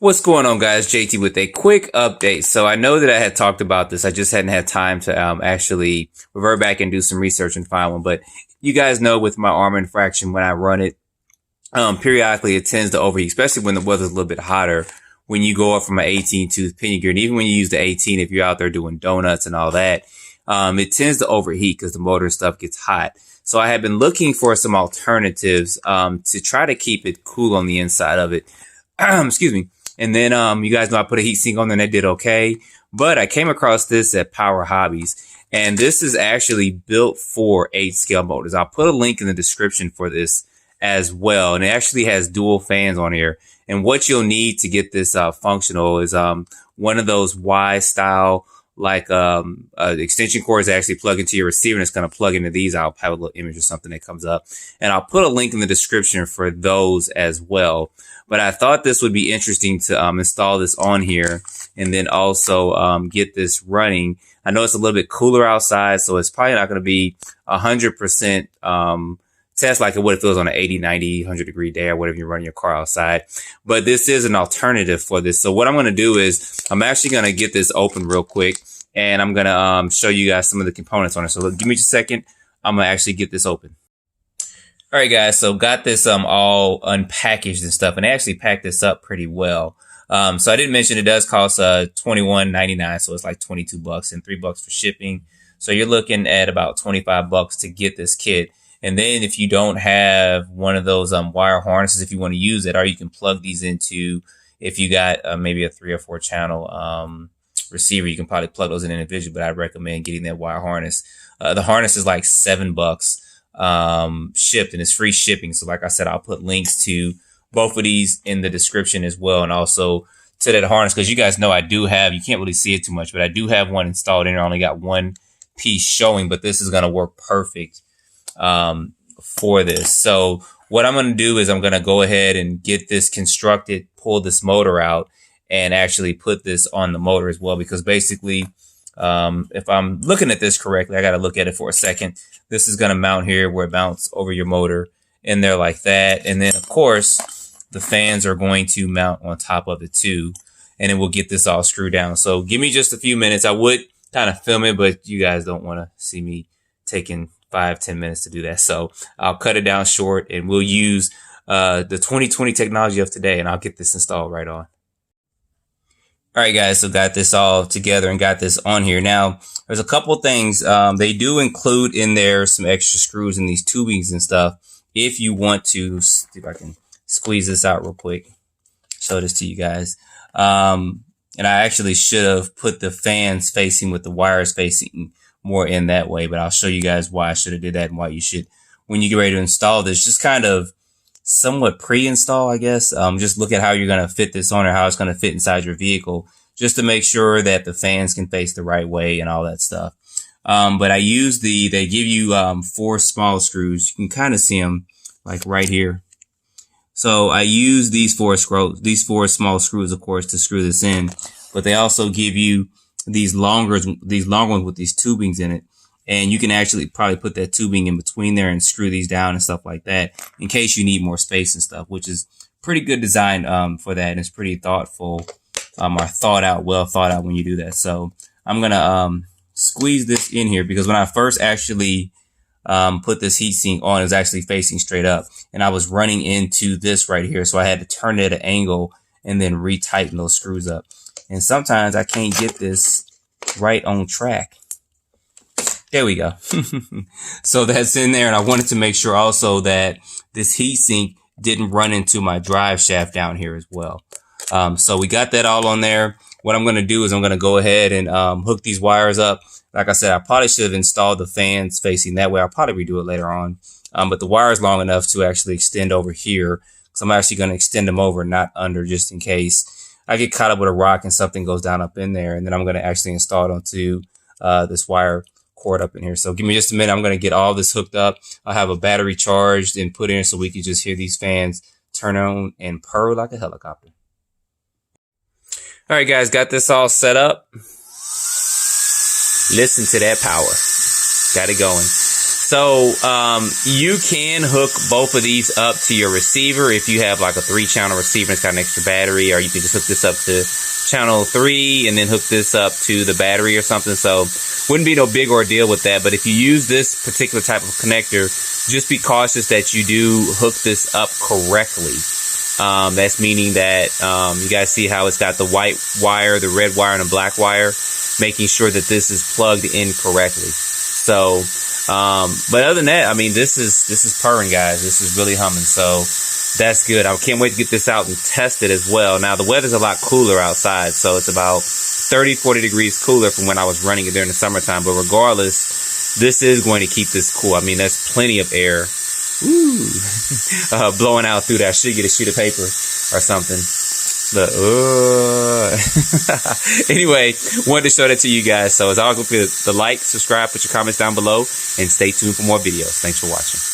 What's going on, guys? JT with a quick update. So I know that I had talked about this. I just hadn't had time to actually revert back and do some research and find one. But you guys know with my armor infraction, when I run it, periodically it tends to overheat, especially when the weather's a little bit hotter. When you go up from an 18 tooth pinion gear, and even when you use the 18, if you're out there doing donuts and all that, it tends to overheat because the motor stuff gets hot. So I have been looking for some alternatives to try to keep it cool on the inside of it. Excuse me. And then you guys know I put a heat sink on there and it did okay. But I came across this at Powerhobbies, and this is actually built for 8 scale motors. I'll put a link in the description for this as well. And it actually has dual fans on here. And what you'll need to get this functional is one of those Y style extension cords that actually plug into your receiver, and it's going to plug into these. I'll have a little image or something that comes up, and I'll put a link in the description for those as well. But I thought this would be interesting to install this on here and then also get this running. I know it's a little bit cooler outside, so it's probably not going to be 100% test like it would if it was on an 80, 90, 100 degree day or whatever you're running your car outside. But this is an alternative for this. So what I'm going to do is I'm actually going to get this open real quick, and I'm going to show you guys some of the components on it. So look, give me just a second. I'm going to actually get this open. All right, guys. So got this all unpackaged and stuff, and I actually packed this up pretty well. So I didn't mention it does cost $21.99, so it's like $22 and $3 for shipping. So you're looking at about $25 to get this kit. And then if you don't have one of those wire harnesses, if you want to use it, or you can plug these into, if you got maybe a 3 or 4 channel receiver, you can probably plug those in individually, but I'd recommend getting that wire harness. The harness is like $7 shipped, and it's free shipping. So like I said, I'll put links to both of these in the description as well, and also to that harness, because you guys know I do have, you can't really see it too much, but I do have one installed in there. I only got one piece showing, but this is going to work perfect for this. So what I'm going to do is I'm going to go ahead and get this constructed, pull this motor out, and actually put this on the motor as well, because basically if I'm looking at this correctly, I got to look at it for a second. This is going to mount here where it mounts over your motor in there like that. And then of course the fans are going to mount on top of it too, and then we'll get this all screwed down. So give me just a few minutes. I would kind of film it, but you guys don't want to see me taking 5-10 minutes to do that. So I'll cut it down short, and we'll use the 2020 technology of today, and I'll get this installed right on. All right, guys, so got this all together and got this on here. Now, there's a couple things. They do include in there some extra screws in these tubings and stuff. If you want to, see if I can squeeze this out real quick, show this to you guys. And I actually should have put the fans facing with the wires facing more in that way, but I'll show you guys why I should have did that and why you should, when you get ready to install this, just kind of somewhat pre-install, I guess. Just look at how you're going to fit this on, or how it's going to fit inside your vehicle, just to make sure that the fans can face the right way and all that stuff. But I use they give you 4 small screws. You can kind of see them like right here. So I use these 4 small screws, of course, to screw this in, but they also give you these long ones with these tubings in it. And you can actually probably put that tubing in between there and screw these down and stuff like that in case you need more space and stuff, which is pretty good design for that. And it's pretty thoughtful, or well thought out when you do that. So I'm going to squeeze this in here, because when I first actually put this heatsink on, it was actually facing straight up, and I was running into this right here. So I had to turn it at an angle and then retighten those screws up. And sometimes I can't get this right on track. There we go. So that's in there. And I wanted to make sure also that this heatsink didn't run into my drive shaft down here as well. So we got that all on there. What I'm going to do is I'm going to go ahead and hook these wires up. Like I said, I probably should have installed the fans facing that way. I'll probably redo it later on. But the wire is long enough to actually extend over here, because I'm actually going to extend them over, not under, just in case I get caught up with a rock and something goes down up in there. And then I'm going to actually install it onto this wire cord up in here. So give me just a minute. I'm going to get all this hooked up. I'll have a battery charged and put in so we can just hear these fans turn on and purr like a helicopter. All right, guys, got this all set up. Listen to that power. Got it going. So you can hook both of these up to your receiver if you have like a 3-channel receiver and it's got an extra battery, or you can just hook this up to channel 3 and then hook this up to the battery or something. So wouldn't be no big ordeal with that. But if you use this particular type of connector, just be cautious that you do hook this up correctly. That's meaning that you guys see how it's got the white wire, the red wire, and the black wire, making sure that this is plugged in correctly. So but other than that, I mean, this is purring, guys. This is really humming. So that's good. I can't wait to get this out and test it as well. Now the weather's a lot cooler outside, so it's about 30-40 degrees cooler from when I was running it during the summertime. But regardless, this is going to keep this cool. I mean, there's plenty of air blowing out through that. I should get a sheet of paper or something. But anyway, wanted to show that to you guys. So as always, don't forget to like, subscribe, put your comments down below, and stay tuned for more videos. Thanks for watching.